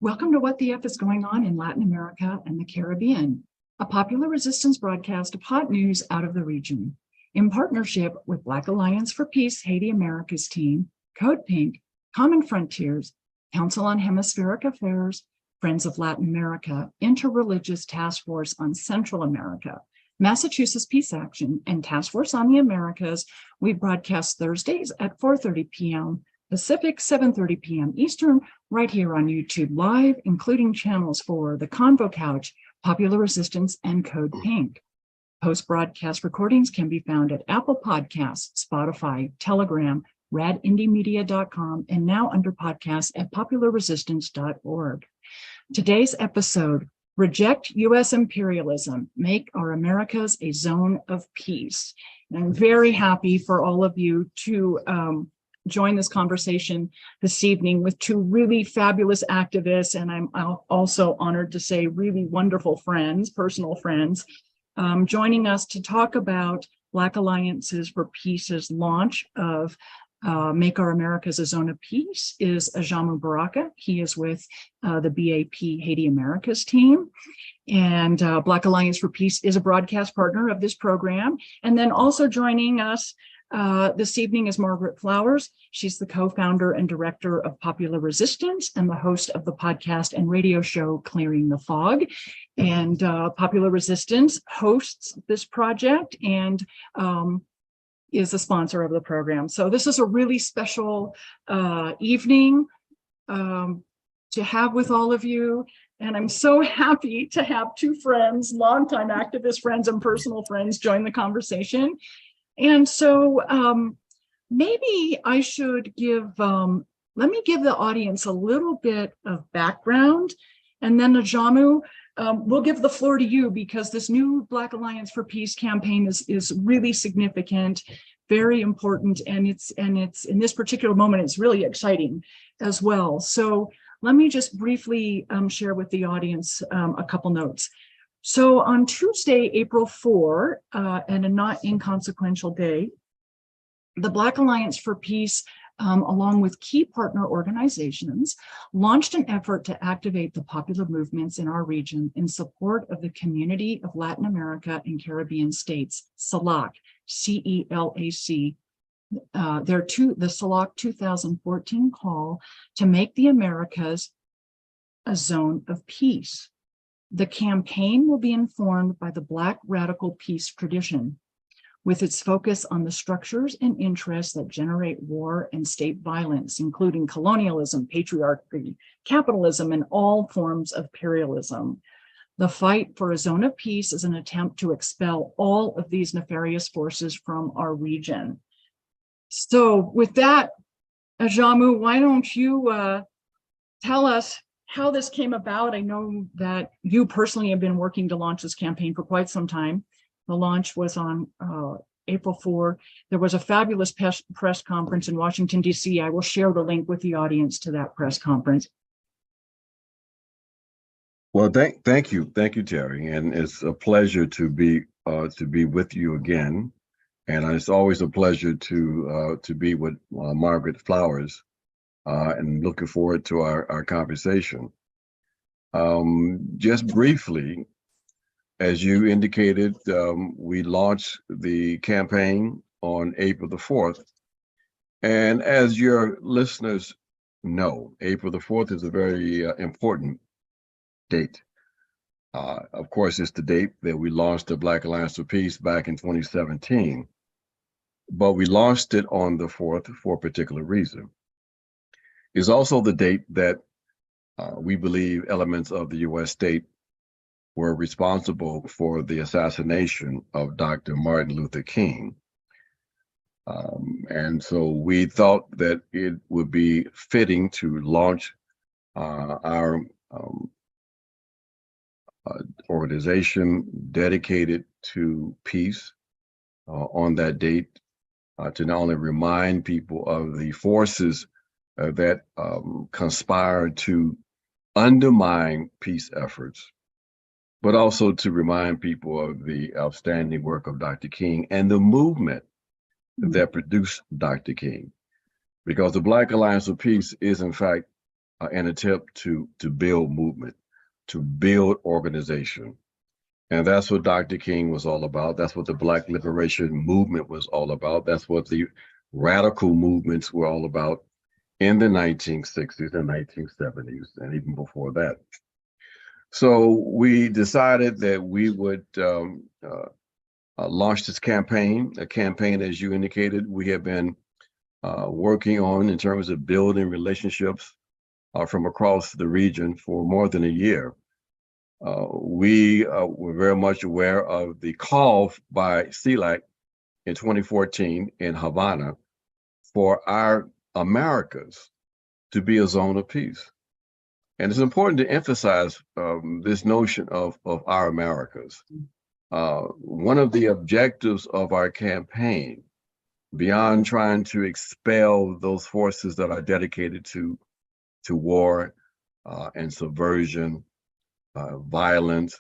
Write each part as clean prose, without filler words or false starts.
Welcome to What the F is Going On in Latin America and the Caribbean, a popular resistance broadcast of hot news out of the region. In partnership with Black Alliance for Peace Haiti Americas team, Code Pink, Common Frontiers, Council on Hemispheric Affairs, Friends of Latin America, Interreligious Task Force on Central America, Massachusetts Peace Action, and Task Force on the Americas, we broadcast Thursdays at 4:30 p.m. Pacific, 7:30 p.m. Eastern, right here on YouTube Live, including channels for The Convo Couch, Popular Resistance, and Code Pink. Post-broadcast recordings can be found at Apple Podcasts, Spotify, Telegram, radindiemedia.com, and now under podcasts at popularresistance.org. Today's episode, Reject U.S. Imperialism, Make Our Americas a Zone of Peace. And I'm very happy for all of you to join this conversation this evening with two really fabulous activists, and I'm also honored to say really wonderful friends, personal friends, joining us to talk about Black Alliances for Peace's launch of Make Our Americas a Zone of Peace is Ajamu Baraka. He is with the BAP Haiti Americas team. And Black Alliance for Peace is a broadcast partner of this program. And then also joining us this evening is Margaret Flowers. She's the co-founder and director of Popular Resistance and the host of the podcast and radio show Clearing the Fog. And Popular Resistance hosts this project and is a sponsor of the program. So this is a really special evening to have with all of you. And I'm so happy to have two friends, longtime activist friends and personal friends, join the conversation. And so maybe I should let me give the audience a little bit of background, and then Ajamu, we'll give the floor to you because this new Black Alliance for Peace campaign is really significant, very important, and it's in this particular moment, it's really exciting as well. So let me just briefly share with the audience a couple notes. So on Tuesday, April 4, and a not inconsequential day, the Black Alliance for Peace, along with key partner organizations, launched an effort to activate the popular movements in our region in support of the Community of Latin America and Caribbean States, CELAC, C-E-L-A-C. The CELAC 2014 call to make the Americas a zone of peace. The campaign will be informed by the Black radical peace tradition, with its focus on the structures and interests that generate war and state violence, including colonialism, patriarchy, capitalism, and all forms of imperialism. The fight for a zone of peace is an attempt to expel all of these nefarious forces from our region. So with that, Ajamu, why don't you tell us how this came about? I know that you personally have been working to launch this campaign for quite some time. The launch was on April 4. There was a fabulous press conference in Washington, D.C. I will share the link with the audience to that press conference. Well, thank you, Terry, and it's a pleasure to be with you again. And it's always a pleasure to be with Margaret Flowers. And looking forward to our conversation. Just briefly, as you indicated, we launched the campaign on April the 4th. And as your listeners know, April the 4th is a very important date. Of course, it's the date that we launched the Black Alliance for Peace back in 2017. But we launched it on the 4th for a particular reason. Is also the date that we believe elements of the U.S. state were responsible for the assassination of Dr. Martin Luther King. And so we thought that it would be fitting to launch our organization dedicated to peace on that date, to not only remind people of the forces that conspire to undermine peace efforts, but also to remind people of the outstanding work of Dr. King and the movement that produced Dr. King. Because the Black Alliance for Peace is, in fact, an attempt to build movement, to build organization. And that's what Dr. King was all about. That's what the Black Liberation Movement was all about. That's what the radical movements were all about in the 1960s and 1970s, and even before that. So we decided that we would launch this campaign, a campaign, as you indicated, we have been working on in terms of building relationships from across the region for more than a year. We were very much aware of the call by CELAC in 2014 in Havana for our Americas to be a zone of peace. And it's important to emphasize this notion of our Americas. One of the objectives of our campaign, beyond trying to expel those forces that are dedicated to war and subversion, violence,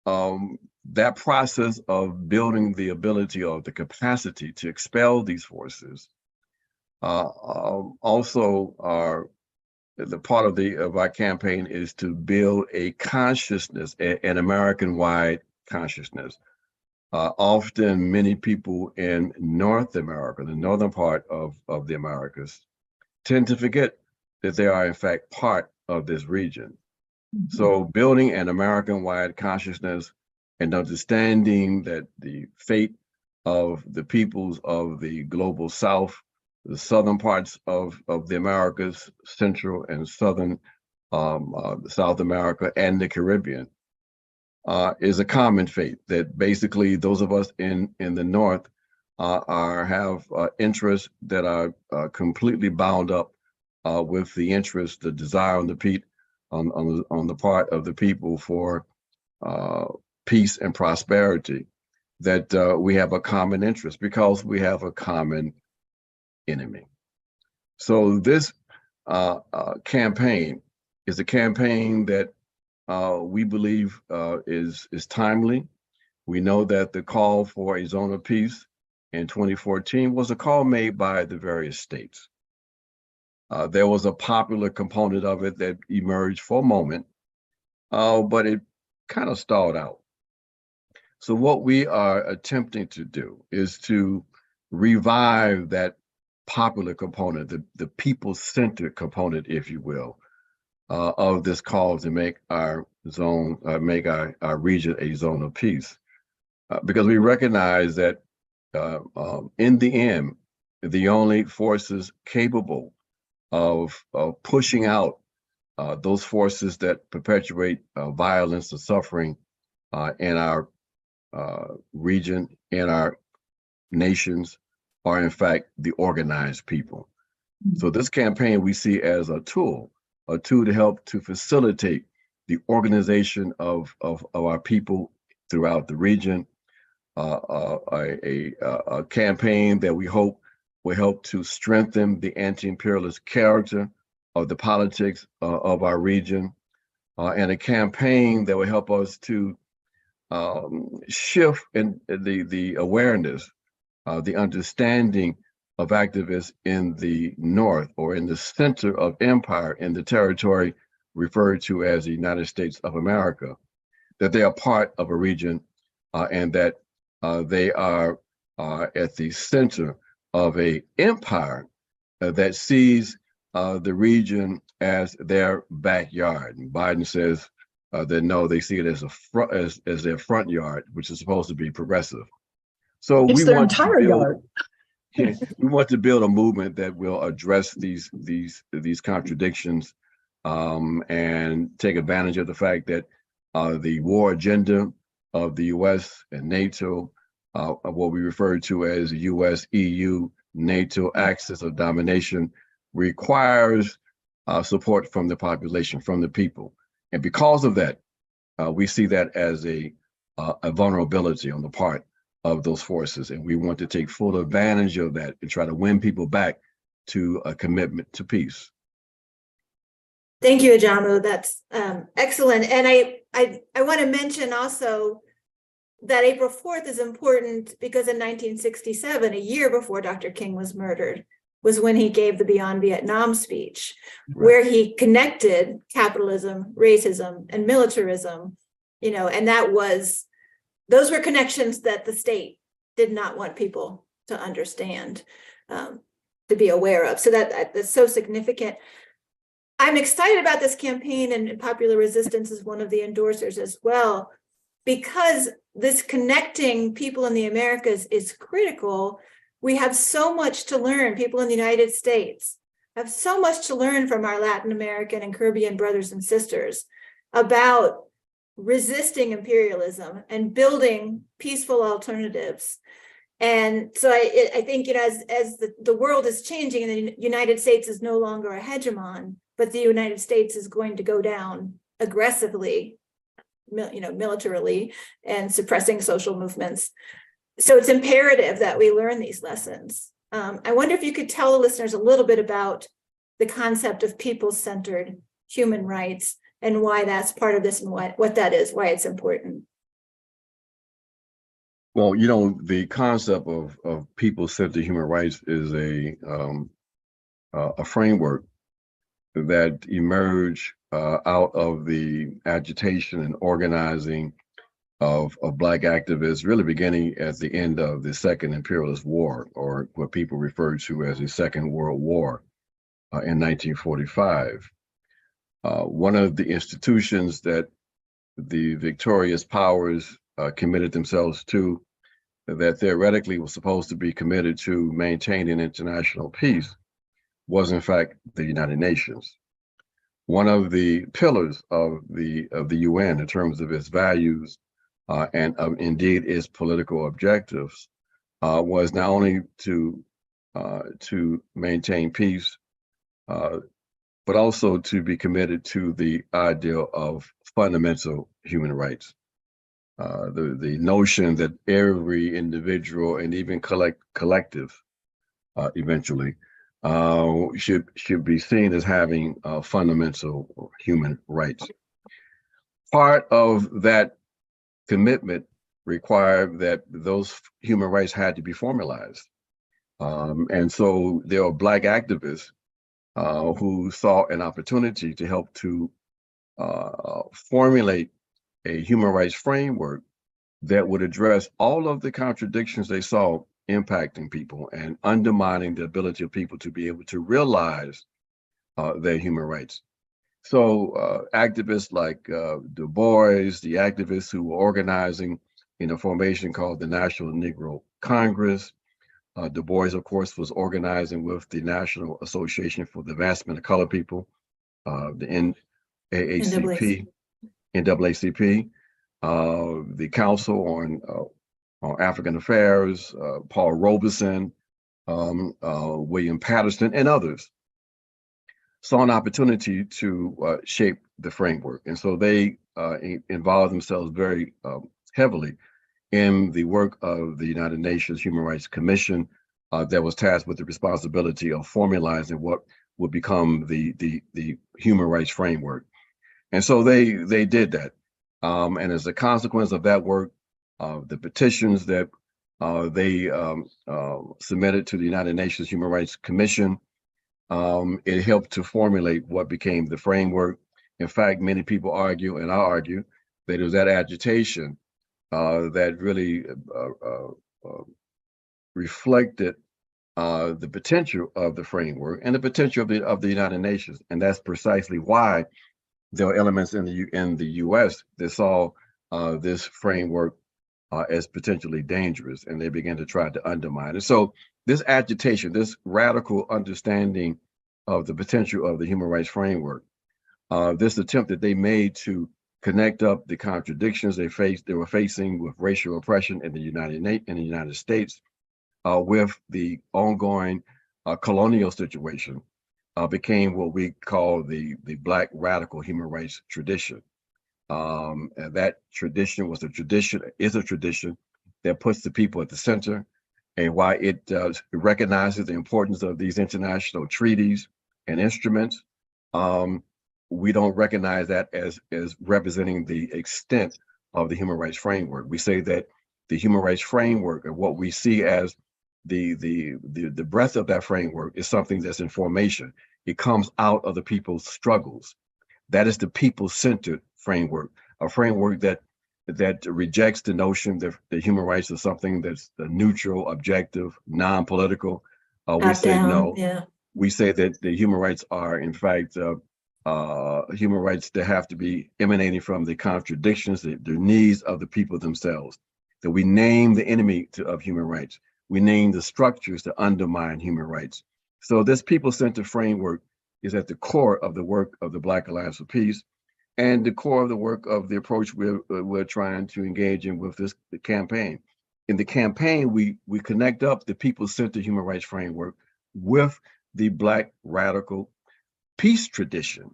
that process of building the ability or the capacity to expel these forces also are the part of our campaign is to build a consciousness, an American-wide consciousness. Often many people in North America, the northern part of the Americas, tend to forget that they are in fact part of this region. Mm-hmm. So building an American-wide consciousness and understanding that the fate of the peoples of the global South, the southern parts of the Americas, Central and Southern South America and the Caribbean, is a common fate, that basically those of us in the North have interests that are completely bound up with the interest, the desire on the part of the people for peace and prosperity, that we have a common interest because we have a common enemy. So this campaign is a campaign that we believe is timely. We know that the call for a zone of peace in 2014 was a call made by the various states. There was a popular component of it that emerged for a moment, but it kind of stalled out. So what we are attempting to do is to revive that popular component, the people-centered component, if you will, of this call to make our zone, make our region a zone of peace. Because we recognize that in the end, the only forces capable of pushing out those forces that perpetuate violence and suffering in our region, in our nations, are in fact the organized people. Mm-hmm. So this campaign we see as a tool to help to facilitate the organization of our people throughout the region, a campaign that we hope will help to strengthen the anti-imperialist character of the politics of our region, and a campaign that will help us to shift in the awareness, the understanding of activists in the North or in the center of empire in the territory referred to as the United States of America, that they are part of a region and that they are at the center of an empire that sees the region as their backyard. And Biden says that no, they see it as as their front yard, which is supposed to be progressive. So it's their entire yard. We want to build a movement that will address these contradictions and take advantage of the fact that the war agenda of the U.S. and NATO, what we refer to as U.S., EU, NATO axis of domination, requires support from the population, from the people. And because of that, we see that as a vulnerability on the part of those forces. And we want to take full advantage of that and try to win people back to a commitment to peace. Thank you, Ajamu. That's excellent. And I want to mention also that April 4th is important because in 1967, a year before Dr. King was murdered, was when he gave the Beyond Vietnam speech, Right. where he connected capitalism, racism, and militarism, and those were connections that the state did not want people to understand, to be aware of. So that's so significant. I'm excited about this campaign, and Popular Resistance is one of the endorsers as well, because this connecting people in the Americas is critical. We have so much to learn. People in the United States have so much to learn from our Latin American and Caribbean brothers and sisters about resisting imperialism and building peaceful alternatives. And so I think, as the world is changing and the United States is no longer a hegemon, but the United States is going to go down aggressively, militarily, and suppressing social movements. So it's imperative that we learn these lessons. I wonder if you could tell the listeners a little bit about the concept of people-centered human rights and why that's part of this and what that is, why it's important. Well, the concept of people-centered human rights is a framework that emerged out of the agitation and organizing of Black activists, really beginning at the end of the Second Imperialist War, or what people refer to as the Second World War, in 1945. One of the institutions that the victorious powers committed themselves to, that theoretically was supposed to be committed to maintaining international peace, was in fact the United Nations. One of the pillars of the UN in terms of its values and indeed its political objectives was not only to maintain peace, but also to be committed to the ideal of fundamental human rights. The notion that every individual and even collective eventually should be seen as having fundamental human rights. Part of that commitment required that those human rights had to be formalized. And so there are Black activists who saw an opportunity to help to formulate a human rights framework that would address all of the contradictions they saw impacting people and undermining the ability of people to be able to realize their human rights. So activists like Du Bois, the activists who were organizing in a formation called the National Negro Congress. Du Bois, of course, was organizing with the National Association for the Advancement of Colored People, the NAACP, the Council on African Affairs, Paul Robeson, William Patterson, and others saw an opportunity to shape the framework. And so they involved themselves very heavily in the work of the United Nations Human Rights Commission that was tasked with the responsibility of formalizing what would become the human rights framework. And so they did that. And as a consequence of that work, the petitions that they submitted to the United Nations Human Rights Commission, it helped to formulate what became the framework. In fact, many people argue, and I argue, that it was that agitation that really reflected the potential of the framework and the potential of the United Nations. And that's precisely why there are elements in the U.S. that saw this framework as potentially dangerous, and they began to try to undermine it. So this agitation, this radical understanding of the potential of the human rights framework, this attempt that they made to connect up the contradictions they were facing with racial oppression in the United States with the ongoing colonial situation, became what we call the Black radical human rights tradition. And that tradition is a tradition that puts the people at the center, and why it recognizes the importance of these international treaties and instruments. We don't recognize that as representing the extent of the human rights framework. We say that the human rights framework, and what we see as the breadth of that framework is something that's in formation. It comes out of the people's struggles. That is the people-centered framework, a framework that rejects the notion that human rights is something that's neutral, objective, non-political. We say Top-down, no. yeah. We say that the human rights are, in fact, human rights that have to be emanating from the contradictions, the needs of the people themselves. That we name the enemy of human rights. We name the structures that undermine human rights. So this people-centered framework is at the core of the work of the Black Alliance for Peace, and the core of the work of the approach we're trying to engage in with this campaign. In the campaign, we connect up the people-centered human rights framework with the Black radical peace tradition.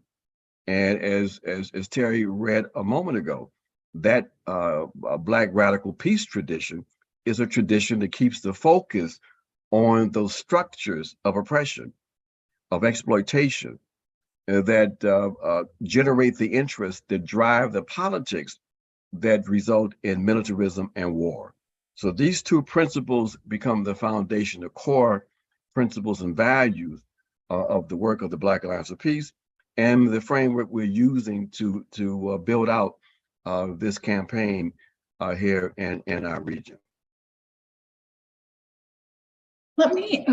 And as Terry read a moment ago, that Black radical peace tradition is a tradition that keeps the focus on those structures of oppression, of exploitation, that generate the interests that drive the politics that result in militarism and war. So these two principles become the foundation, the core principles and values of the work of the Black Alliance for Peace, and the framework we're using to build out this campaign here in our region. Let me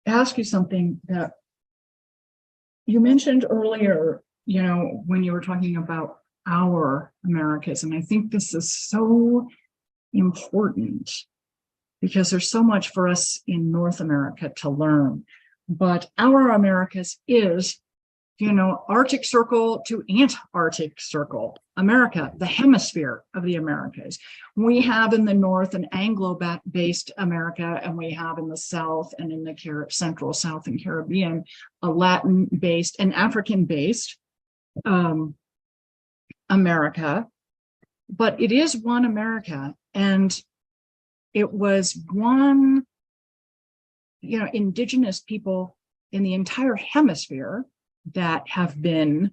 ask you something that you mentioned earlier, when you were talking about our Americas, and I think this is so important because there's so much for us in North America to learn. But our Americas is, Arctic Circle to Antarctic Circle, America, the hemisphere of the Americas. We have in the North an Anglo-based America, and we have in the South and in the Central, South, and Caribbean, a Latin-based and African-based America. But it is one America, and it was one, indigenous people in the entire hemisphere that have been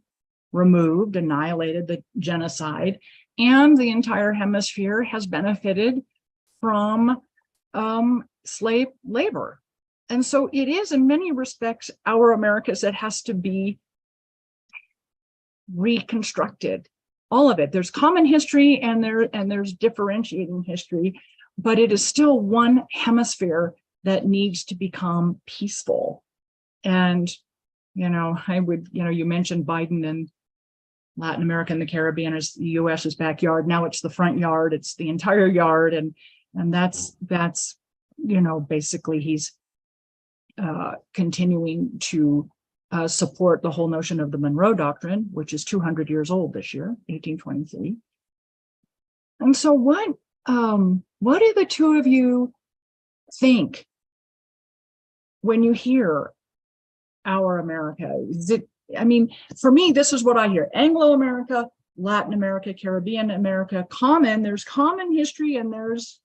removed, annihilated, the genocide, and the entire hemisphere has benefited from slave labor. And so it is, in many respects, our Americas that has to be reconstructed. All of it. There's common history and there's differentiating history, but it is still one hemisphere that needs to become peaceful. And you mentioned Biden and Latin America and the Caribbean as the US's backyard. Now it's the front yard, it's the entire yard. And that's basically he's continuing to support the whole notion of the Monroe Doctrine, which is 200 years old this year, 1823. And so what do the two of you think when you hear our America? For me, this is what I hear: Anglo-America, Latin America, Caribbean America, there's common history and there's,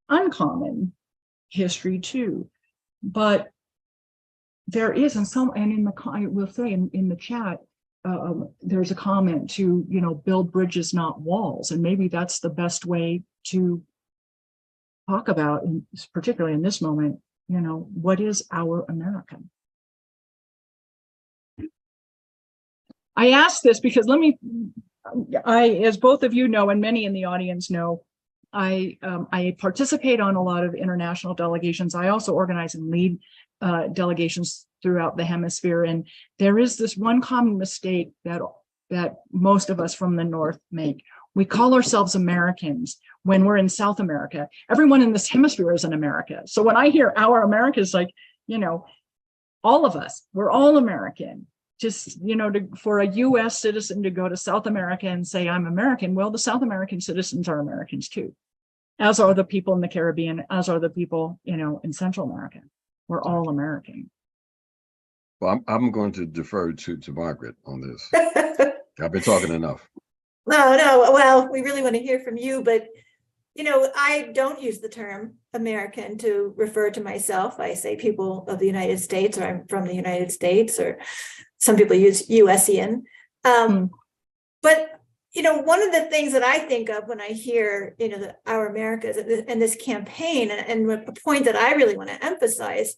uncommon history too. But there is, I will say in the chat, there's a comment to, build bridges, not walls. And maybe that's the best way to talk about, particularly in this moment, what is our America? I ask this because as both of you know, and many in the audience know, I participate on a lot of international delegations. I also organize and lead delegations throughout the hemisphere. And there is this one common mistake that most of us from the North make. We call ourselves Americans when we're in South America. Everyone in this hemisphere is an America. So when I hear our America, it's like, all of us, we're all American. Just, for a US citizen to go to South America and say, I'm American, well, the South American citizens are Americans too, as are the people in the Caribbean, as are the people, in Central America. We're all American. Well, I'm going to defer to Margaret on this. I've been talking enough. No, well, we really want to hear from you, but I don't use the term American to refer to myself. I say people of the United States, or I'm from the United States, or some people use USian. But one of the things that I think of when I hear, Our Americas and this campaign, and a point that I really want to emphasize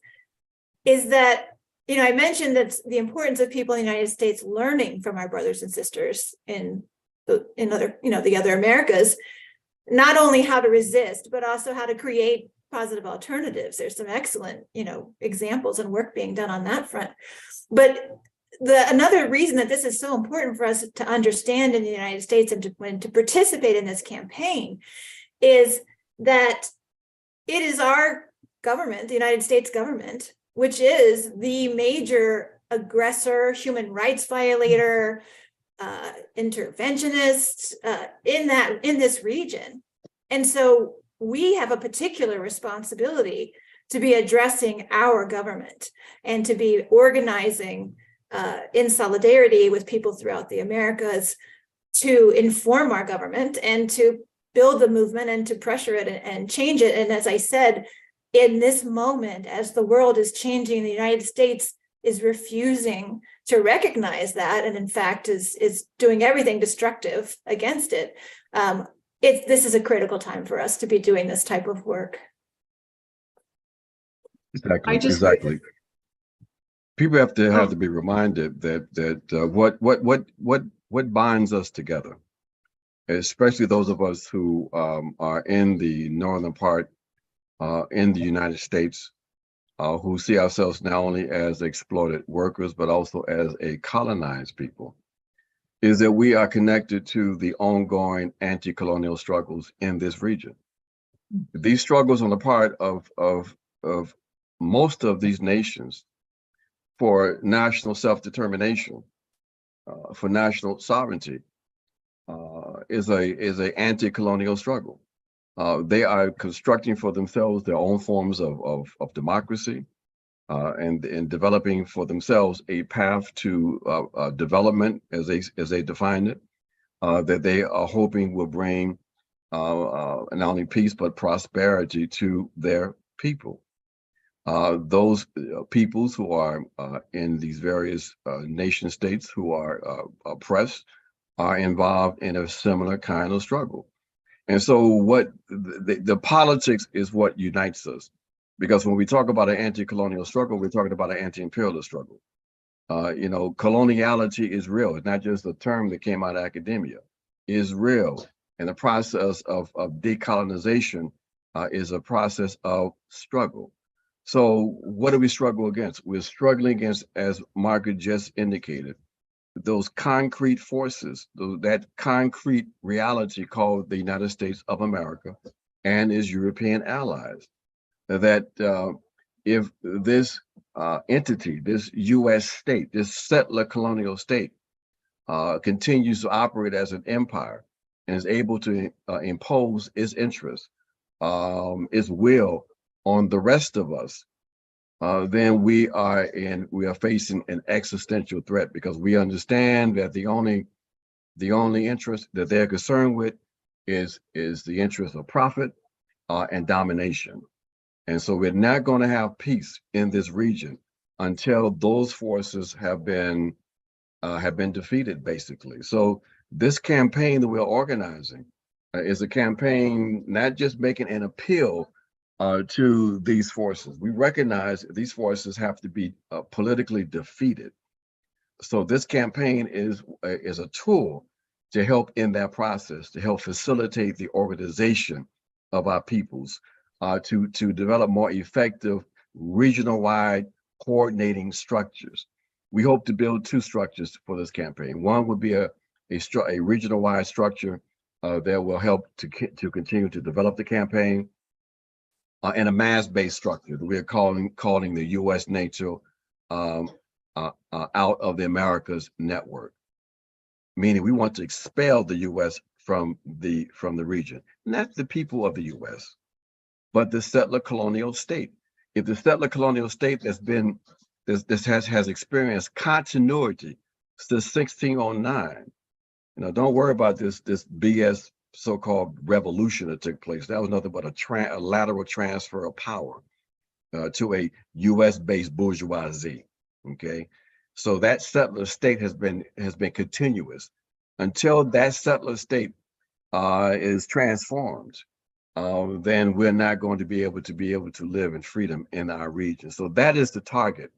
is that, I mentioned that the importance of people in the United States learning from our brothers and sisters in other, the other Americas, not only how to resist, but also how to create positive alternatives. There's some excellent, examples and work being done on that front. But another reason that this is so important for us to understand in the United States and to participate in this campaign is that it is our government, the United States government, which is the major aggressor, human rights violator, interventionist in this region. And so we have a particular responsibility to be addressing our government and to be organizing in solidarity with people throughout the Americas to inform our government and to build the movement and to pressure it and change it. And as I said, in this moment, as the world is changing, the United States is refusing to recognize that, and in fact is doing everything destructive against it. This is a critical time for us to be doing this type of work. Exactly. I just- Exactly. People have to be reminded that what binds us together, especially those of us who are in the northern part in the United States, who see ourselves not only as exploited workers, but also as a colonized people, is that we are connected to the ongoing anti-colonial struggles in this region. These struggles on the part of most of these nations for national self-determination, for national sovereignty, is a anti-colonial struggle. They are constructing for themselves their own forms of democracy, and developing for themselves a path to development, as they define it, that they are hoping will bring not only peace but prosperity to their people. Those peoples who are in these various nation states who are oppressed are involved in a similar kind of struggle. And so what the politics is what unites us, because when we talk about an anti-colonial struggle, we're talking about an anti-imperialist struggle. Coloniality is real. It's not just a term that came out of academia. It is real. And the process of decolonization is a process of struggle. So what do we struggle against? We're struggling against, as Margaret just indicated, those concrete forces, that concrete reality called the United States of America and its European allies. That if this entity, this U.S. state, this settler colonial state, continues to operate as an empire and is able to impose its interests, its will on the rest of us, then we are facing an existential threat, because we understand that the only interest that they're concerned with is the interest of profit and domination. And so we're not going to have peace in this region until those forces have been defeated, basically. So this campaign that we're organizing is a campaign not just making an appeal to these forces. We recognize these forces have to be politically defeated. So this campaign is a tool to help in that process, to help facilitate the organization of our peoples, to develop more effective regional-wide coordinating structures. We hope to build two structures for this campaign. One would be a regional-wide structure that will help to continue to develop the campaign, and a mass-based structure that we're calling the U.S. NATO out of the Americas network, meaning we want to expel the U.S. from the region, not the people of the U.S., but the settler colonial state. If the settler colonial state has experienced continuity since 1609, don't worry about this BS so-called revolution that took place. That was nothing but a lateral transfer of power to a U.S.-based bourgeoisie. Okay, so that settler state has been continuous until that settler state is transformed, then we're not going to be able to live in freedom in our region. So that is the target,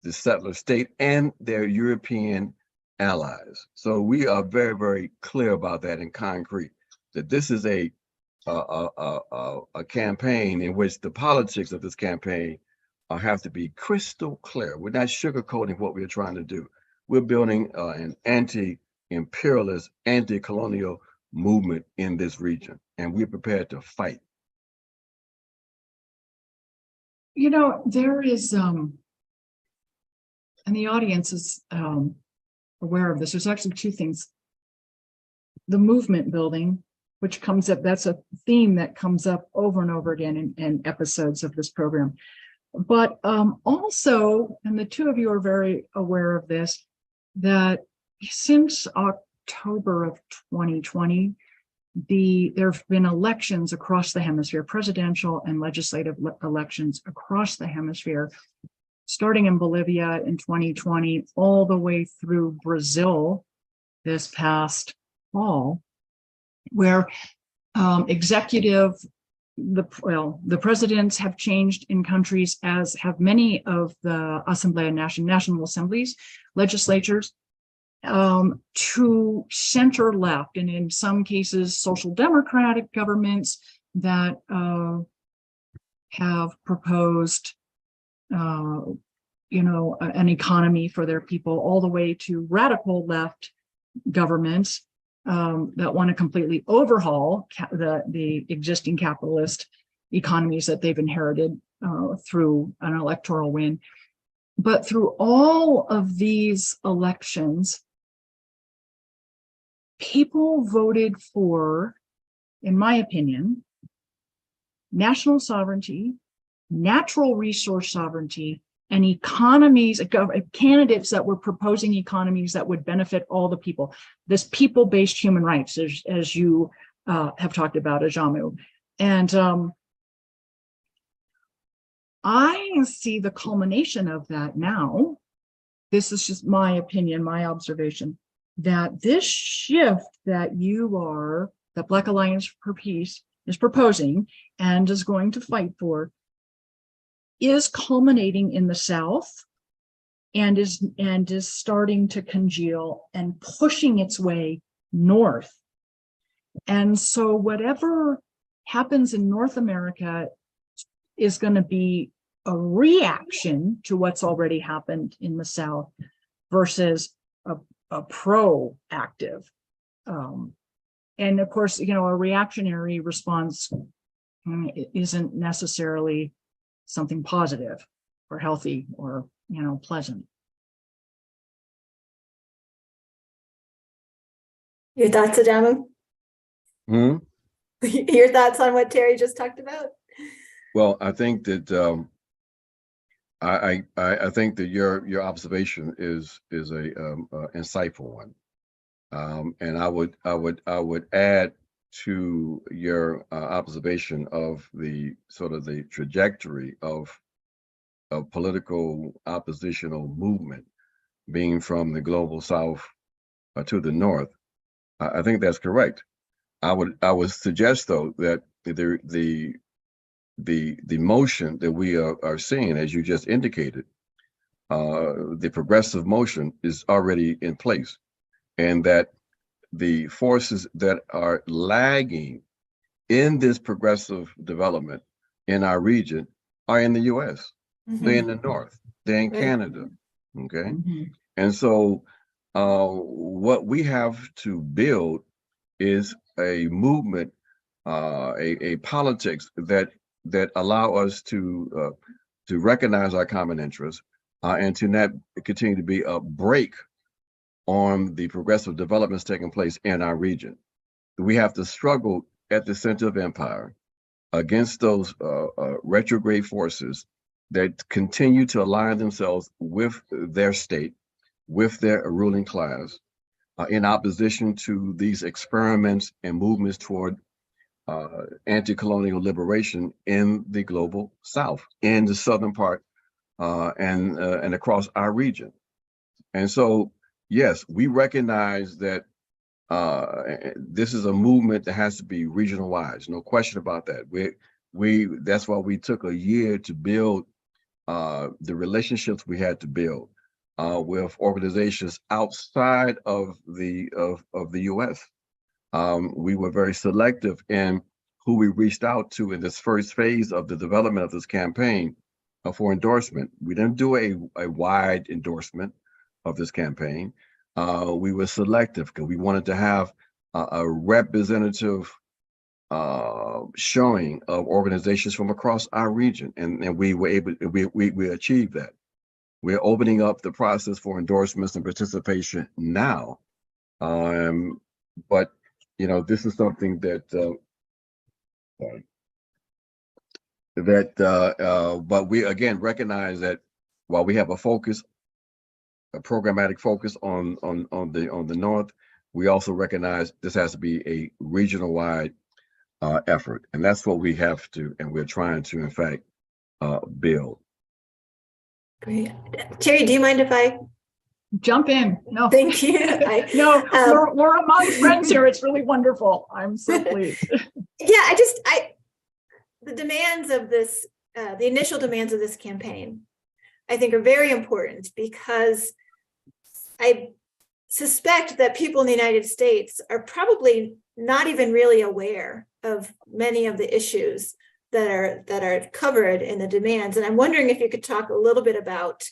the settler state and their European allies. So we are very, very clear about that in concrete, that this is a campaign in which the politics of this campaign have to be crystal clear. We're not sugarcoating what we're trying to do. We're building an anti-imperialist, anti-colonial movement in this region, and we're prepared to fight. You know, there is, and the audience is aware of this. There's actually two things. The movement building, which comes up, that's a theme that comes up over and over again in episodes of this program. But also, and the two of you are very aware of this, that since October of 2020, there have been elections across the hemisphere, presidential and legislative elections across the hemisphere, starting in Bolivia in 2020, all the way through Brazil this past fall, where the presidents have changed in countries, as have many of the National Assemblies, legislatures, to center left, and in some cases, social democratic governments that have proposed, an economy for their people, all the way to radical left governments that want to completely overhaul the existing capitalist economies that they've inherited through an electoral win. But through all of these elections, people voted for, in my opinion, national sovereignty, natural resource sovereignty, and economies, candidates that were proposing economies that would benefit all the people. This people-based human rights, as you have talked about, Ajamu. And I see the culmination of that now. This is just my opinion, my observation, that this shift that Black Alliance for Peace is proposing and is going to fight for is culminating in the South and is starting to congeal and pushing its way north. And so whatever happens in North America is going to be a reaction to what's already happened in the South versus a proactive. And of course, a reactionary response isn't necessarily something positive or healthy or, pleasant. Your thoughts, Ajamu? Your thoughts on what Terry just talked about? Well, I think that I think that your observation is a insightful one, and I would add to your observation of the sort of the trajectory of political oppositional movement being from the global South to the North. I think that's correct. I would suggest though that the motion that we are seeing, as you just indicated, the progressive motion is already in place, and that the forces that are lagging in this progressive development in our region are in the US. Mm-hmm. They're in the North, they're in Canada, okay? Mm-hmm. And so what we have to build is a movement, a politics that allow us to recognize our common interests and to not continue to be a brake on the progressive developments taking place in our region. We have to struggle at the center of empire against those retrograde forces that continue to align themselves with their state, with their ruling class, in opposition to these experiments and movements toward anti-colonial liberation in the global South, in the southern part, and across our region. And so, yes, we recognize that this is a movement that has to be regional wise, no question about that. That's why we took a year to build the relationships we had to build with organizations outside of the U.S. We were very selective in who we reached out to in this first phase of the development of this campaign for endorsement. We didn't do a wide endorsement of this campaign. We were selective because we wanted to have a representative showing of organizations from across our region, and we were able, we achieved that. We're opening up the process for endorsements and participation now, but this is something that but we again recognize that while we have a programmatic focus on the North, we also recognize this has to be a regional wide effort, and that's what we have to, and we're trying to, in fact, build. Great. Terry, do you mind if I jump in? No, thank you. We're among friends here. It's really wonderful. I'm so pleased. Yeah, the demands of this, the initial demands of this campaign, I think are very important, because I suspect that people in the United States are probably not even really aware of many of the issues that are covered in the demands. And I'm wondering if you could talk a little bit about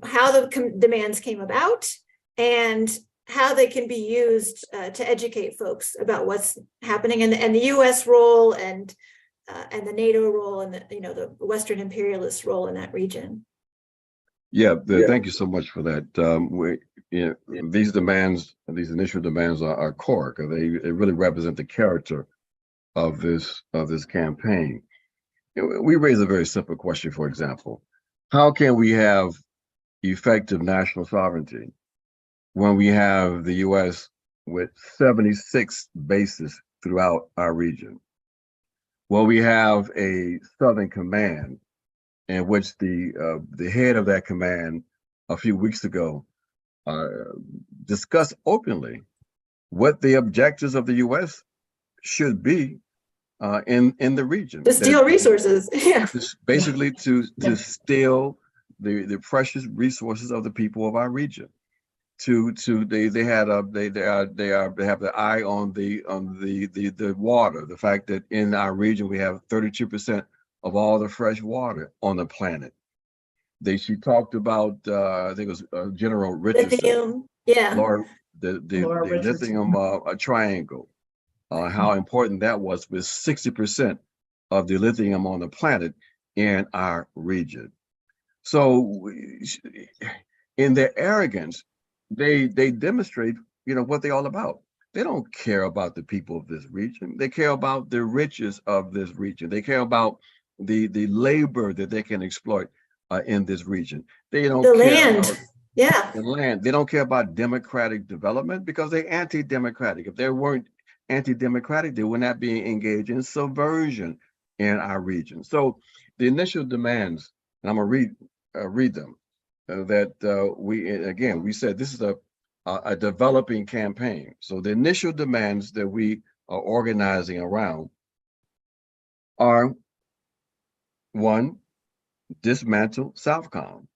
how the demands came about and how they can be used to educate folks about what's happening, and the U.S. role and the NATO role, and the Western imperialist role in that region. Yeah, thank you so much for that. These demands, these initial demands, are core because they really represent the character of this campaign. We raise a very simple question. For example, how can we have effective national sovereignty when we have the U.S. with 76 bases throughout our region? Well, we have a Southern Command in which the head of that command a few weeks ago discussed openly what the objectives of the U.S. should be in the region. To steal resources, yeah. Basically, to steal the precious resources of the people of our region. They have the eye on the water. The fact that in our region we have 32% of all the fresh water on the planet. She talked about I think it was General Richardson. Lithium, yeah. The lithium triangle. How important that was, with 60% of the lithium on the planet in our region. So, in their arrogance, they demonstrate, what they're all about. They don't care about the people of this region. They care about the riches of this region. They care about the labor that they can exploit in this region. They don't care land. About the land. They don't care about democratic development because they're anti-democratic. If they weren't anti-democratic, they would not be engaged in subversion in our region. So the initial demands, and I'm gonna read them, we said this is a developing campaign. So the initial demands that we are organizing around are: 1, dismantle Southcom,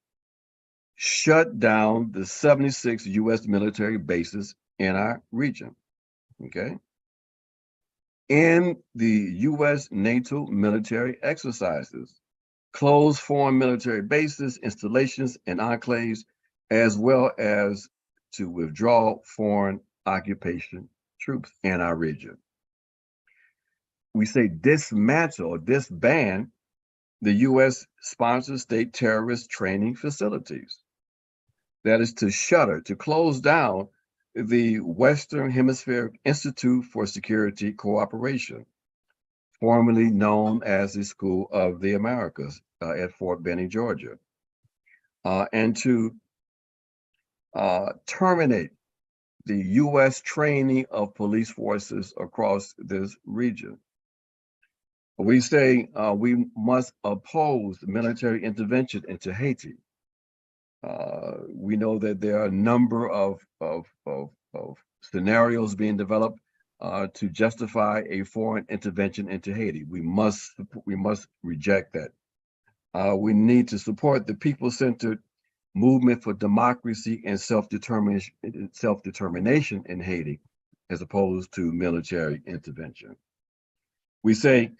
shut down the 76 U.S. military bases in our region, okay? End the U.S. NATO military exercises, close foreign military bases, installations, and enclaves, as well as to withdraw foreign occupation troops in our region. We say dismantle or disband the U.S. sponsored state terrorist training facilities. That is to shutter, to close down the Western Hemispheric Institute for Security Cooperation, formerly known as the School of the Americas at Fort Benning, Georgia, and to terminate the U.S. training of police forces across this region. We say we must oppose military intervention into Haiti. We know that there are a number of scenarios being developed to justify a foreign intervention into Haiti. We must reject that. We need to support the people-centered movement for democracy and self-determination in Haiti, as opposed to military intervention. We say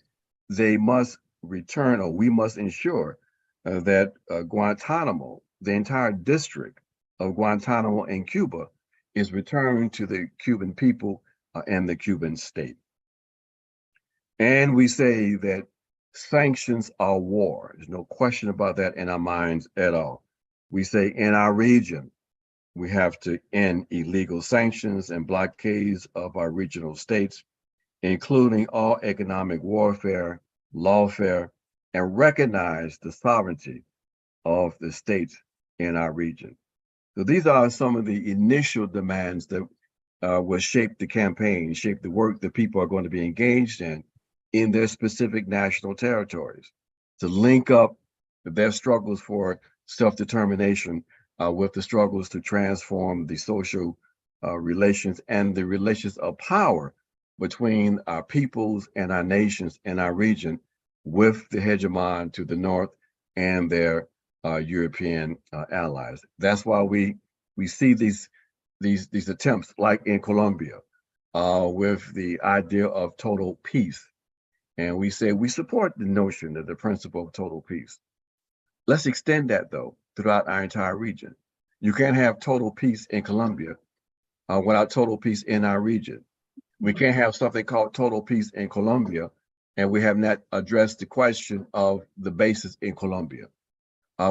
they must return, or we must ensure that Guantanamo, the entire district of Guantanamo in Cuba, is returned to the Cuban people and the Cuban state. And we say that sanctions are war. There's no question about that in our minds at all. We say in our region, we have to end illegal sanctions and blockades of our regional states, including all economic warfare, lawfare, and recognize the sovereignty of the states in our region. So these are some of the initial demands that will shape the campaign, shape the work that people are going to be engaged in their specific national territories, to link up their struggles for self-determination with the struggles to transform the social relations and the relations of power between our peoples and our nations in our region, with the hegemon to the north and their European allies. That's why we see these attempts, like in Colombia, with the idea of total peace. And we say we support the notion of the principle of total peace. Let's extend that, though, throughout our entire region. You can't have total peace in Colombia without total peace in our region. We can't have something called total peace in Colombia, and we have not addressed the question of the bases in Colombia.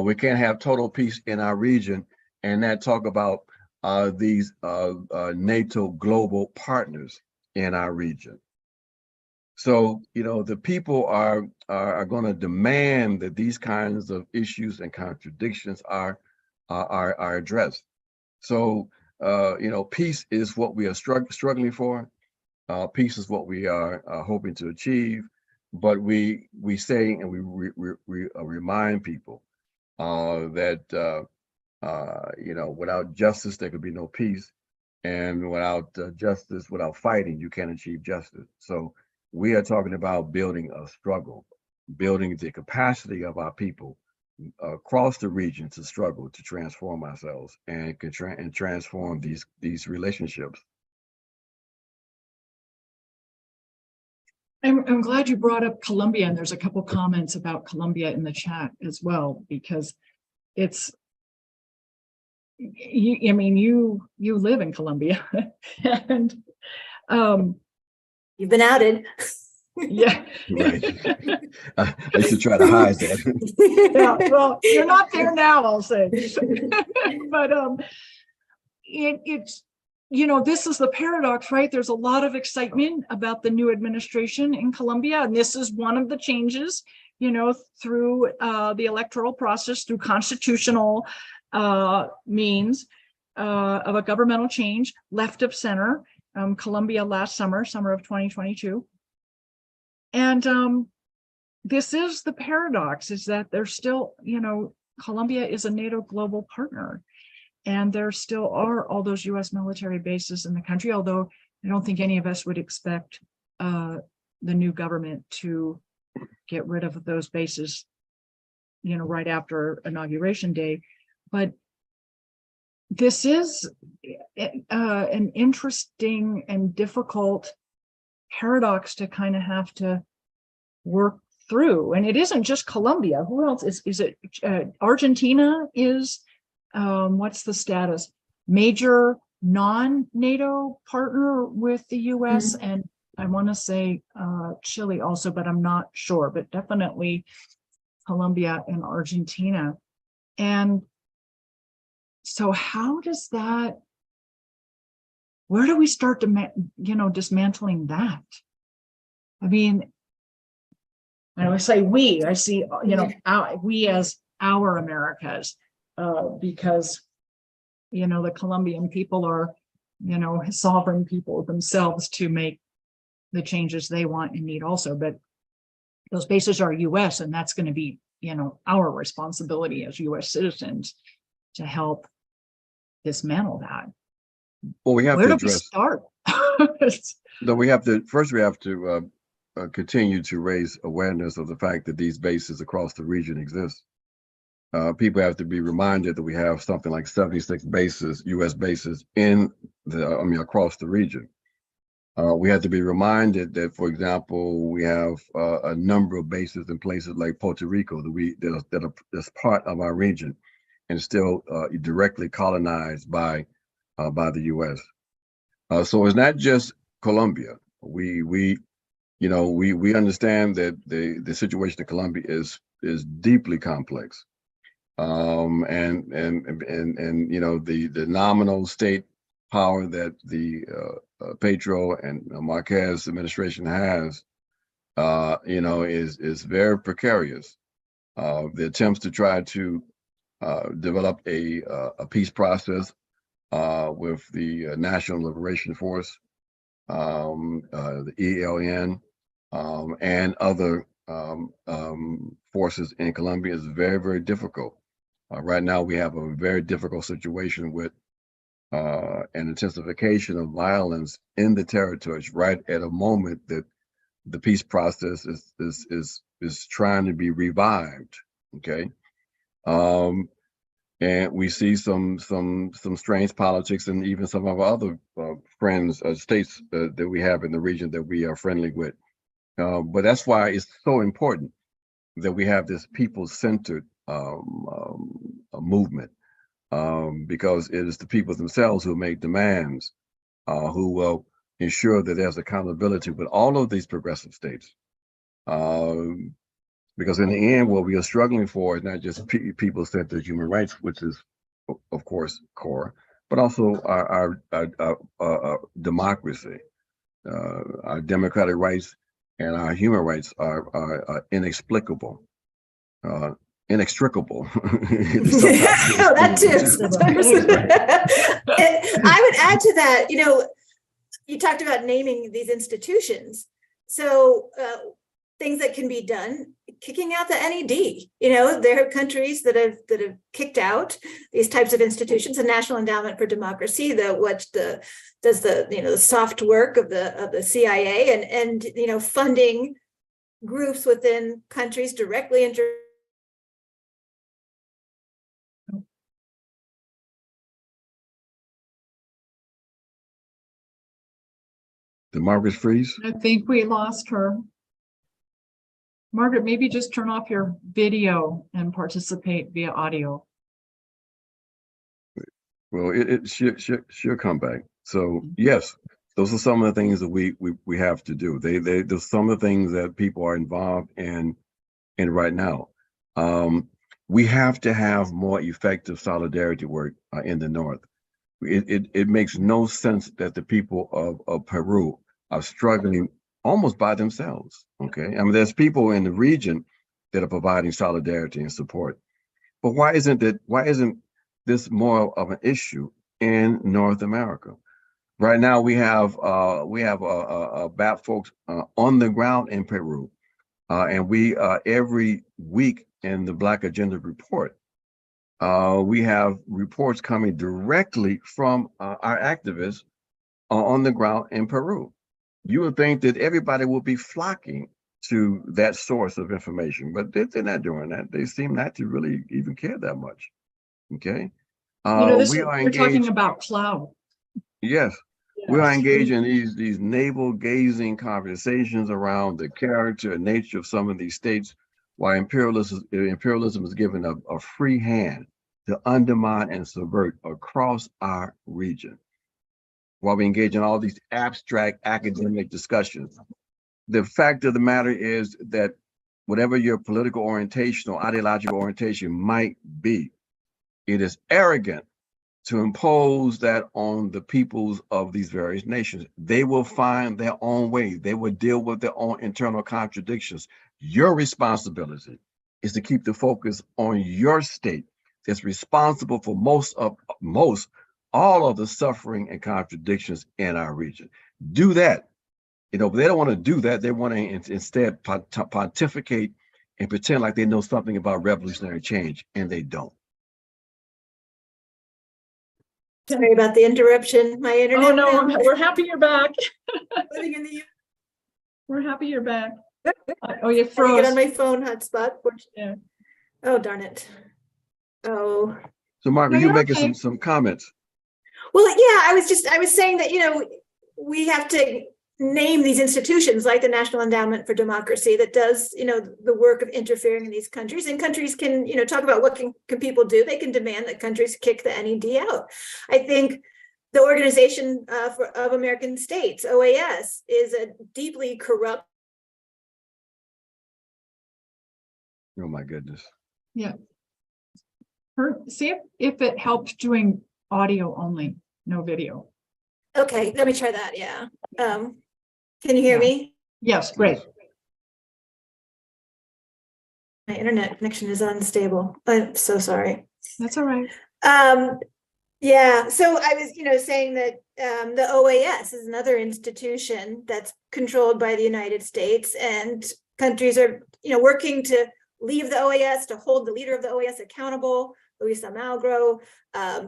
We can't have total peace in our region and not talk about these NATO global partners in our region. So, the people are going to demand that these kinds of issues and contradictions are addressed. So, peace is what we are struggling for. Peace is what we are hoping to achieve. But we say, and we remind people that without justice there could be no peace, and without justice, without fighting, you can't achieve justice. So we are talking about building a struggle, building the capacity of our people across the region to struggle, to transform ourselves and transform these relationships. I'm glad you brought up Colombia, and there's a couple comments about Colombia in the chat as well, because it's, you live in Colombia, and You've been outed. yeah, Right. I used to try to hide that. yeah. Well, you're not there now, I'll say. But it's this is the paradox, right? There's a lot of excitement about the new administration in Colombia, and this is one of the changes, through the electoral process, through constitutional means of a governmental change, left of center, Colombia last summer of 2022. And this is the paradox, is that there's still, Colombia is a NATO global partner, and there still are all those US military bases in the country, although I don't think any of us would expect the new government to get rid of those bases, right after Inauguration Day. But this is an interesting and difficult paradox to kind of have to work through. And it isn't just Colombia. Who else is it? Argentina is, what's the status? Major non-NATO partner with the US, and I want to say Chile also, but I'm not sure, but definitely Colombia and Argentina. And so how does that, where do we start dismantling that? I mean, I always say we, I see, we as our Americas, because, the Colombian people are, sovereign people themselves to make the changes they want and need also. But those bases are US, and that's going to be, our responsibility as US citizens to help dismantle that. Well, we have Where to do we address, start? no, we have to, first we have to continue to raise awareness of the fact that these bases across the region exist. People have to be reminded that we have something like 76 bases, U.S. bases across the region. We have to be reminded that, for example, we have a number of bases in places like Puerto Rico that's part of our region and still directly colonized by the U.S. So it's not just Colombia. We understand that the situation in Colombia is deeply complex. And the nominal state power that the Petro and Marquez administration has, is very precarious. The attempts to try to develop a peace process with the National Liberation Force, the ELN, and other forces in Colombia is very, very difficult. Right now, we have a very difficult situation with an intensification of violence in the territories right at a moment that the peace process is trying to be revived. Okay, and we see some strange politics, and even some of our other friends, states that we have in the region that we are friendly with. But that's why it's so important that we have this people-centered movement, because it is the people themselves who make demands, who will ensure that there's accountability with all of these progressive states. Because in the end, what we are struggling for is not just people-centered human rights, which is, of course, core, but also our democracy, our democratic rights, and our human rights are inexplicable. Inextricable. Oh, that too. Sometimes. I would add to that, you talked about naming these institutions. So things that can be done, kicking out the NED. There are countries that have kicked out these types of institutions. The National Endowment for Democracy, does the soft work of the CIA and funding groups within countries directly into Did Margaret freeze? I think we lost her. Margaret, maybe just turn off your video and participate via audio. Well, she'll come back. So yes, those are some of the things that we have to do. There's some of the things that people are involved in right now. We have to have more effective solidarity work in the North. It makes no sense that the people of Peru are struggling almost by themselves. Okay, I mean, there's people in the region that are providing solidarity and support, but why isn't this more of an issue in North America? Right now, we have BAP folks on the ground in Peru, and we every week in the Black Agenda report, we have reports coming directly from our activists on the ground in Peru. You would think that everybody will be flocking to that source of information, but they're not doing that. They seem not to really even care that much. Okay, we're talking about cloud. Yes, we are engaged in these navel gazing conversations around the character and nature of some of these states, while imperialism is given a free hand to undermine and subvert across our region. While we engage in all these abstract academic discussions, the fact of the matter is that whatever your political orientation or ideological orientation might be, it is arrogant to impose that on the peoples of these various nations. They will find their own way. They will deal with their own internal contradictions. Your responsibility is to keep the focus on your state that's responsible for all of the suffering and contradictions in our region. Do that. But they don't want to do that. They want to instead pontificate and pretend like they know something about revolutionary change, and they don't. Sorry about the interruption. My internet. Oh, no, now. we're happy you're back. Living in the U.S. We're happy you're back. Oh, you I get froze. on my phone hotspot. Yeah. Oh, darn it. Oh. So Margaret, No, you're you're making okay. some comments. Well, yeah, I was saying that, we have to name these institutions like the National Endowment for Democracy that does, the work of interfering in these countries, and countries can, talk about what can people do. They can demand that countries kick the NED out. I think the Organization of American States, OAS, is a deeply corrupt. Oh my goodness. Yeah. See if it helps doing audio only, no video. Okay, let me try that. Yeah. Can you hear Yeah. me? Yes, great. My internet connection is unstable. I'm so sorry. That's all right. Yeah, so I was, saying that the OAS is another institution that's controlled by the United States, and countries are, working to leave the OAS, to hold the leader of the OAS accountable, Luis Almagro,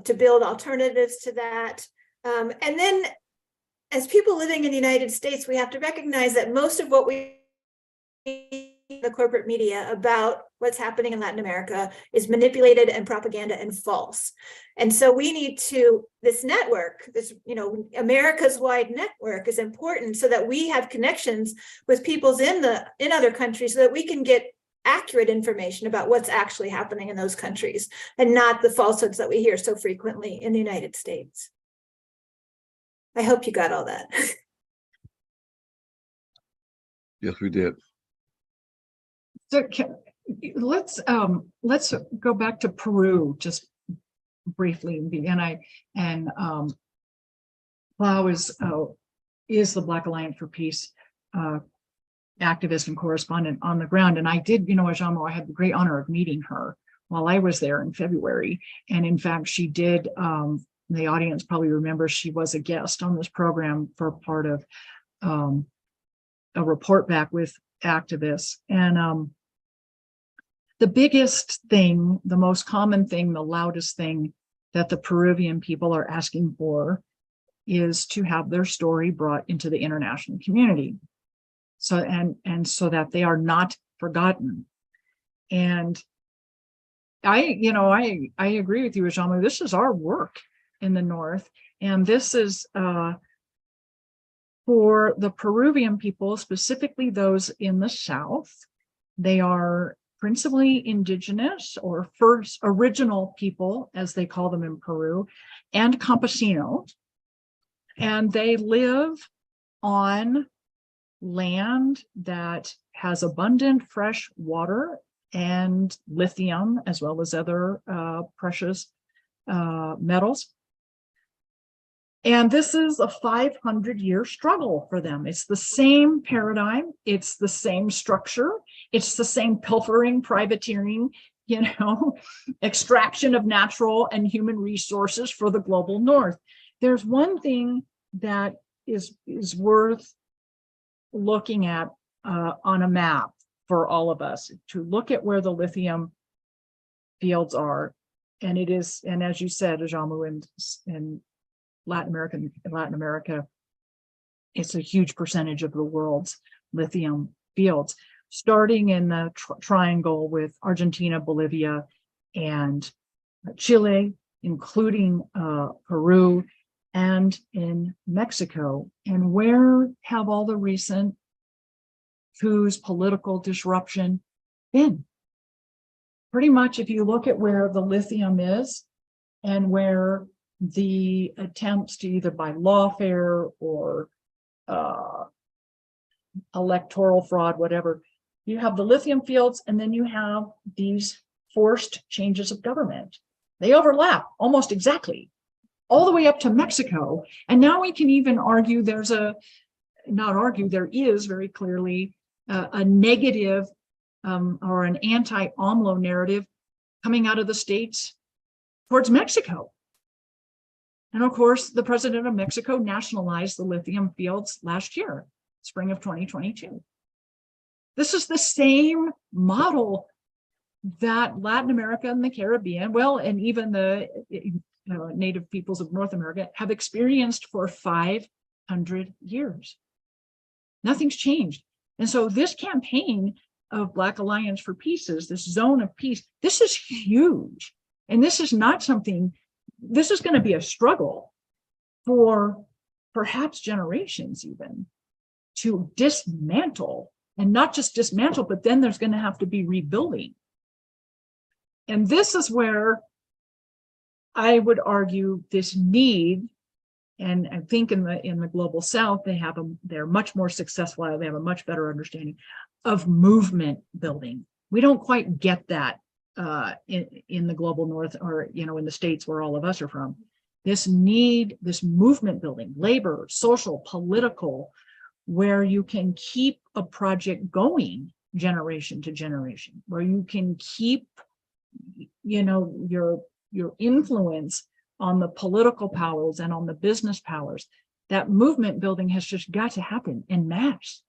to build alternatives to that. And then as people living in the United States, we have to recognize that most of what we the corporate media about what's happening in Latin America is manipulated and propaganda and false. And so we need to, this network, this, America's wide network is important so that we have connections with peoples in other countries so that we can get accurate information about what's actually happening in those countries and not the falsehoods that we hear so frequently in the United States. I hope you got all that. Yes, we did. So let's go back to Peru just briefly, and Plau is the Black Alliance for Peace activist and correspondent on the ground, and I did, Ajamu, I had the great honor of meeting her while I was there in February, and in fact, she did. The audience probably remembers she was a guest on this program for part of a report back with activists. And the biggest thing, the most common thing, the loudest thing that the Peruvian people are asking for is to have their story brought into the international community. So, and so that they are not forgotten. And I agree with you, Ajamu. This is our work in the North. And this is for the Peruvian people, specifically those in the South. They are principally indigenous or first original people, as they call them in Peru, and campesino. And they live on land that has abundant fresh water and lithium, as well as other precious metals. And this is a 500-year struggle for them. It's the same paradigm. It's the same structure. It's the same pilfering, privateering, extraction of natural and human resources for the global North. There's one thing that is worth looking at on a map for all of us, to look at where the lithium fields are. And it is, and as you said, Ajamu, in Latin America, it's a huge percentage of the world's lithium fields, starting in the triangle with Argentina, Bolivia, and Chile, including Peru, and in Mexico. And where have all the recent coups, political disruption been? Pretty much, if you look at where the lithium is and where the attempts to either by lawfare or electoral fraud, whatever, you have the lithium fields, and then you have these forced changes of government. They overlap almost exactly, all the way up to Mexico. And now we can even argue there is very clearly a negative or an anti-AMLO narrative coming out of the states towards Mexico. And of course, the president of Mexico nationalized the lithium fields last year, spring of 2022. This is the same model that Latin America and the Caribbean, well, and even native peoples of North America have experienced for 500 years. Nothing's changed. And so this campaign of Black Alliance for Peace, this zone of peace, this is huge. And this is not something, this is going to be a struggle for perhaps generations even to dismantle, and not just dismantle, but then there's going to have to be rebuilding. And this is where I would argue this need, and I think in the global South, they're much more successful. They have a much better understanding of movement building. We don't quite get that in the global North, or in the States where all of us are from. This need, this movement building, labor, social, political, where you can keep a project going generation to generation, where you can keep, your influence on the political powers and on the business powers. That movement building has just got to happen en masse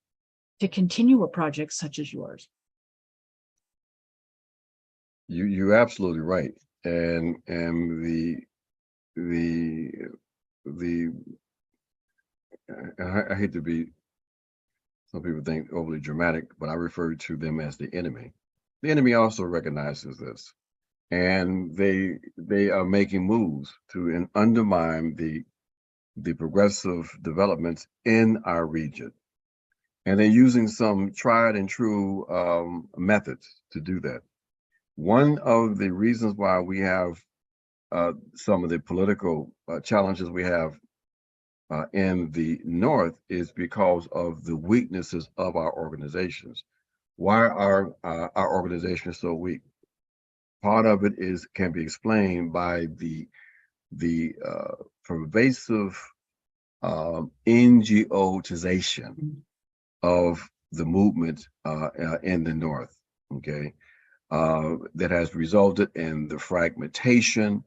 to continue a project such as yours. You're absolutely right. And I hate to be, some people think overly dramatic, but I refer to them as the enemy. The enemy also recognizes this, and they are making moves to undermine the progressive developments in our region. And they're using some tried and true methods to do that. One of the reasons why we have some of the political challenges we have in the North is because of the weaknesses of our organizations. Why are our organizations so weak? Part of it can be explained by the pervasive NGOization of the movement in the North. Okay, that has resulted in the fragmentation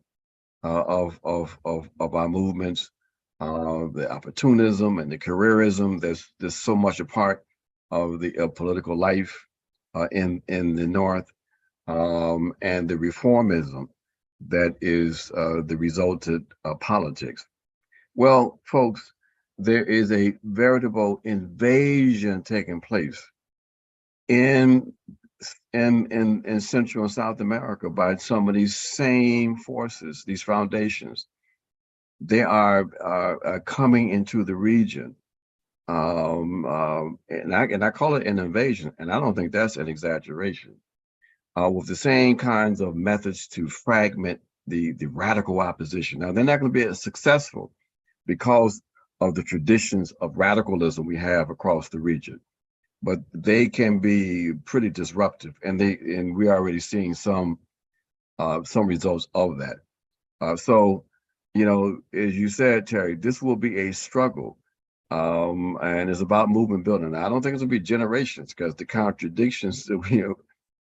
of our movements, the opportunism and the careerism. There's so much a part of the political life in the North, and the reformism that is the resultant of politics. Well, folks, there is a veritable invasion taking place in Central and South America by some of these same forces, these foundations. They are coming into the region, and I call it an invasion, and I don't think that's an exaggeration. With the same kinds of methods to fragment the radical opposition. Now, they're not going to be as successful because of the traditions of radicalism we have across the region, but they can be pretty disruptive, and we're already seeing some results of that. So, as you said, Terry, this will be a struggle, and it's about movement building. I don't think it's going to be generations, because the contradictions that we are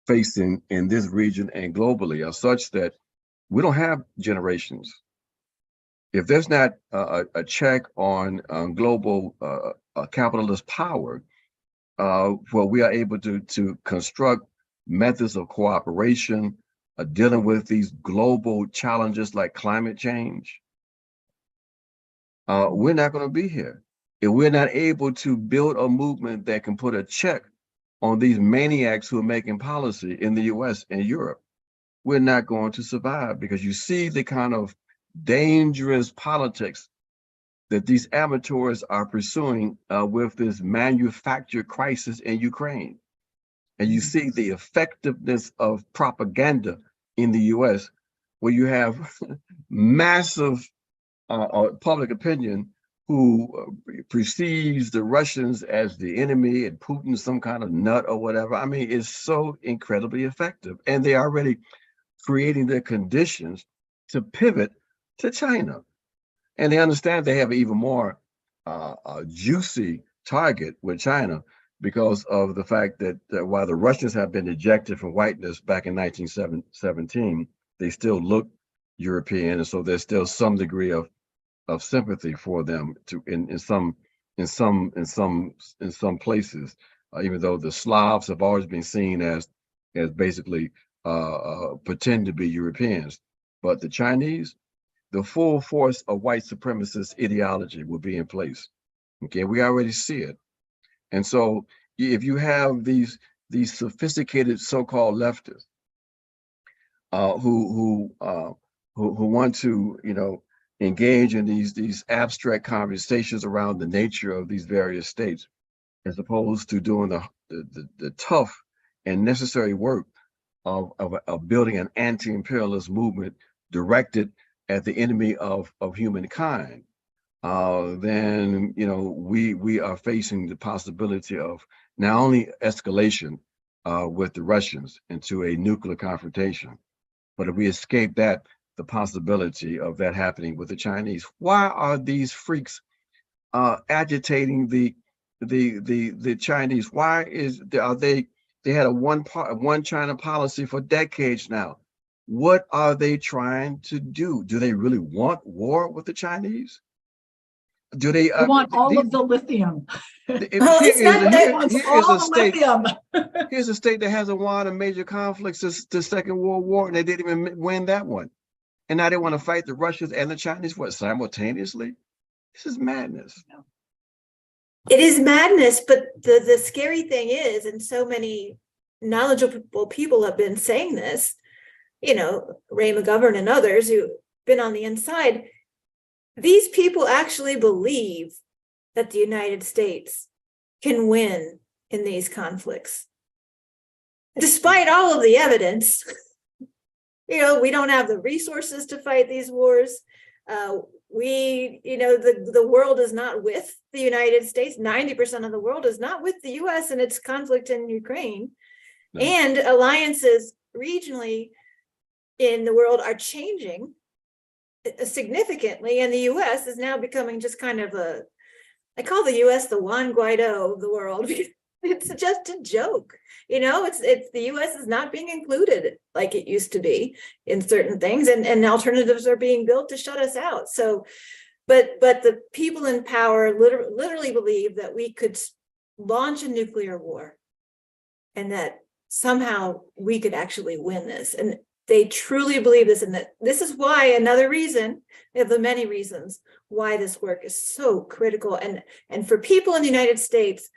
facing in this region and globally are such that we don't have generations. If there's not a check on global capitalist power, where we are able to construct methods of cooperation, dealing with these global challenges like climate change, we're not going to be here. If we're not able to build a movement that can put a check on these maniacs who are making policy in the US and Europe, we're not going to survive, because you see the kind of dangerous politics that these amateurs are pursuing with this manufactured crisis in Ukraine. And you see the effectiveness of propaganda in the US, where you have massive public opinion who perceives the Russians as the enemy and Putin some kind of nut or whatever. I mean, it's so incredibly effective. And they're already creating the conditions to pivot to China. And they understand they have an even more juicy target with China, because of the fact that while the Russians have been ejected from whiteness back in 1917, they still look European. And so there's still some degree of sympathy for them in some places, even though the Slavs have always been seen as basically pretend to be Europeans. But the Chinese, the full force of white supremacist ideology will be in place. Okay, we already see it. And so if you have these sophisticated so-called leftists who want to, engage in these abstract conversations around the nature of these various states, as opposed to doing the tough and necessary work of building an anti-imperialist movement directed at the enemy of humankind, then we are facing the possibility of not only escalation with the Russians into a nuclear confrontation, but if we escape that, the possibility of that happening with the Chinese. Why are these freaks agitating the Chinese? Why are they had a one China policy for decades now? What are they trying to do? Do they really want war with the Chinese? Do they want all of the lithium? Here's a state. Lithium. Here's a state that hasn't won a major conflict since the Second World War, and they didn't even win that one. And now they want to fight the Russians and the Chinese simultaneously? This is madness. It is madness, but the scary thing is, and so many knowledgeable people have been saying this, Ray McGovern and others who've been on the inside, these people actually believe that the United States can win in these conflicts. Despite all of the evidence, we don't have the resources to fight these wars. The world is not with the United States. 90% of the world is not with the US in its conflict in Ukraine. No. And alliances regionally in the world are changing significantly. And the US is now becoming just kind of I call the US the Juan Guaido of the world. It's just a joke. It's the US is not being included like it used to be in certain things, and alternatives are being built to shut us out. So, but the people in power literally believe that we could launch a nuclear war and that somehow we could actually win this. And they truly believe this, and that this is why, another reason, of the many reasons why this work is so critical, and for people in the United States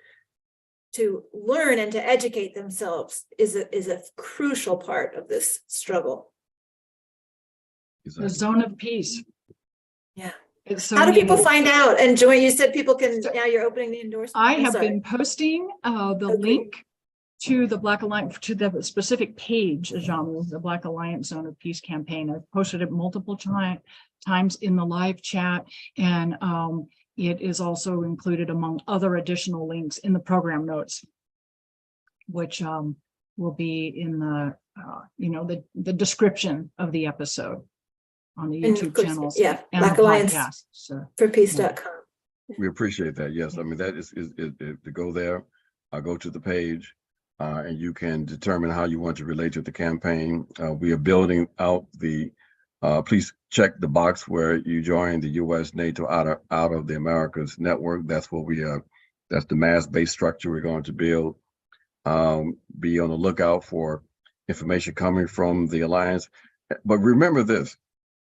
to learn and to educate themselves is a crucial part of this struggle. The zone of peace. Yeah. So how do people find out and join? You said people can, now you're opening the endorsement. I have been posting the link to the Black Alliance, to the specific page, Ajamu, the Black Alliance Zone of Peace campaign. I've posted it multiple times in the live chat, and it is also included among other additional links in the program notes, which will be in the description of the episode on the YouTube channels. Yeah, and Black Alliance for Peace.com. We appreciate that. Yes, I mean, that is to go there. Go to the page, and you can determine how you want to relate to the campaign. We are building out the. Please check the box where you join the U.S. NATO out of the Americas network. That's what we are. That's the mass-based structure we're going to build. Be on the lookout for information coming from the alliance. But remember this: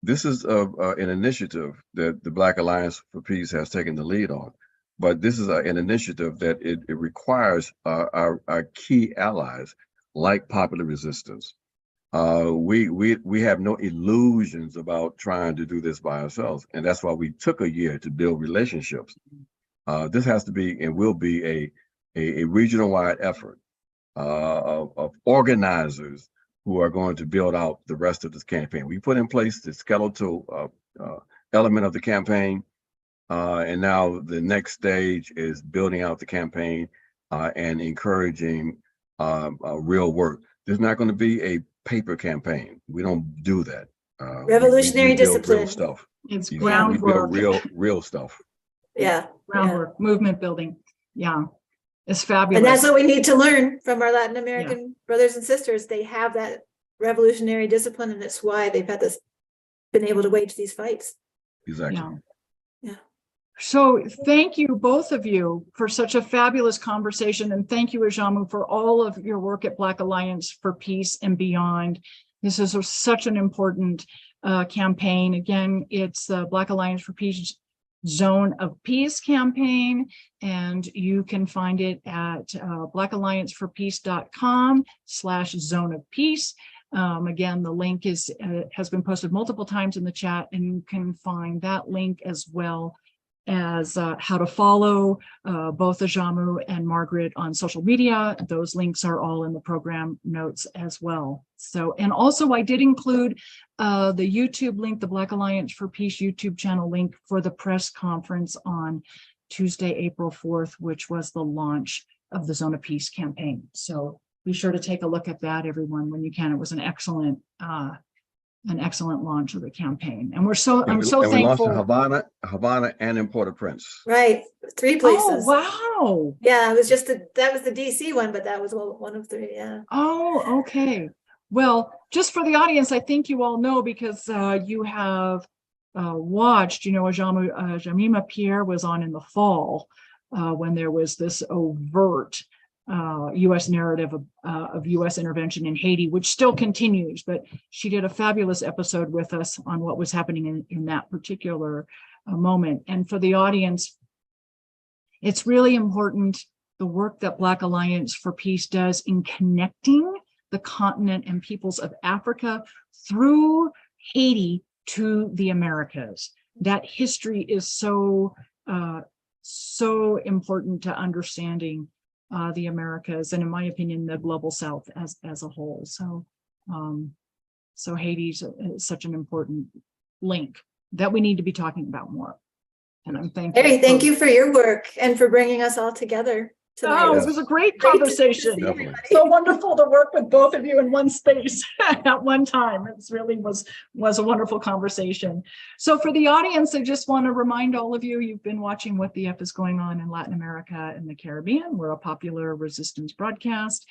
this is an initiative that the Black Alliance for Peace has taken the lead on. But this is an initiative that it requires our key allies, like Popular Resistance. We have no illusions about trying to do this by ourselves, and that's why we took a year to build relationships. This has to be and will be a regional-wide effort of organizers who are going to build out the rest of this campaign. We put in place the skeletal element of the campaign, and now the next stage is building out the campaign and encouraging real work. There's not going to be a paper campaign. We don't do that. Revolutionary discipline. Real stuff. It's groundwork. We build real stuff. Yeah. Groundwork, movement building. Yeah. It's fabulous. And that's what we need to learn from our Latin American brothers and sisters. They have that revolutionary discipline, and it's why they've been able to wage these fights. Exactly. Yeah. So thank you, both of you, for such a fabulous conversation. And thank you, Ajamu, for all of your work at Black Alliance for Peace and beyond. This is such an important campaign. Again, it's the Black Alliance for Peace Zone of Peace campaign, and you can find it at blackallianceforpeace.com/zone of peace. Again, the link has been posted multiple times in the chat, and you can find that link as well as how to follow both Ajamu and Margaret on social media. Those links are all in the program notes as well. So, and also I did include the YouTube link, the Black Alliance for Peace YouTube channel link for the press conference on Tuesday, April 4th, which was the launch of the Zone of Peace campaign. So be sure to take a look at that, everyone, when you can. It was an excellent launch of the campaign, and I'm so We launched thankful. in Havana, and in Port-au-Prince. Right, 3 places. Oh, wow. Yeah, it was just that was the DC one, but that was one of 3. Yeah. Oh, okay. Well, just for the audience, I think you all know, because you have watched, Jamima Pierre was on in the fall when there was this overt U.S. narrative of U.S. intervention in Haiti, which still continues, but she did a fabulous episode with us on what was happening in that particular moment. And for the audience, it's really important, the work that Black Alliance for Peace does in connecting the continent and peoples of Africa through Haiti to the Americas. That history is so important to understanding the Americas, and in my opinion, the global South as a whole. So, so Haiti's such an important link that we need to be talking about more. And I'm thankful. Harry, thank you for your work and for bringing us all together tonight. Oh, it was a great conversation. So wonderful to work with both of you in one space at one time. It really was a wonderful conversation. So for the audience, I just want to remind all of you, you've been watching What the F is Going On in Latin America and the Caribbean. We're a popular resistance broadcast,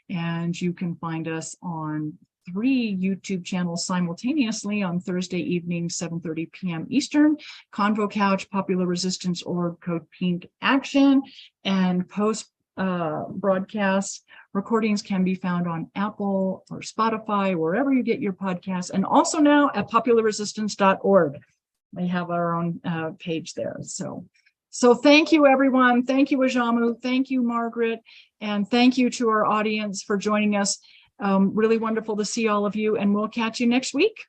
and you can find us on 3 YouTube channels simultaneously on Thursday evening, 7:30 p.m. Eastern, Convo Couch, Popular Resistance Org, Code Pink Action, and post broadcast recordings can be found on Apple or Spotify, wherever you get your podcasts, and also now at popularresistance.org. We have our own page there. So thank you, everyone. Thank you, Ajamu. Thank you, Margaret. And thank you to our audience for joining us. Really wonderful to see all of you, and we'll catch you next week.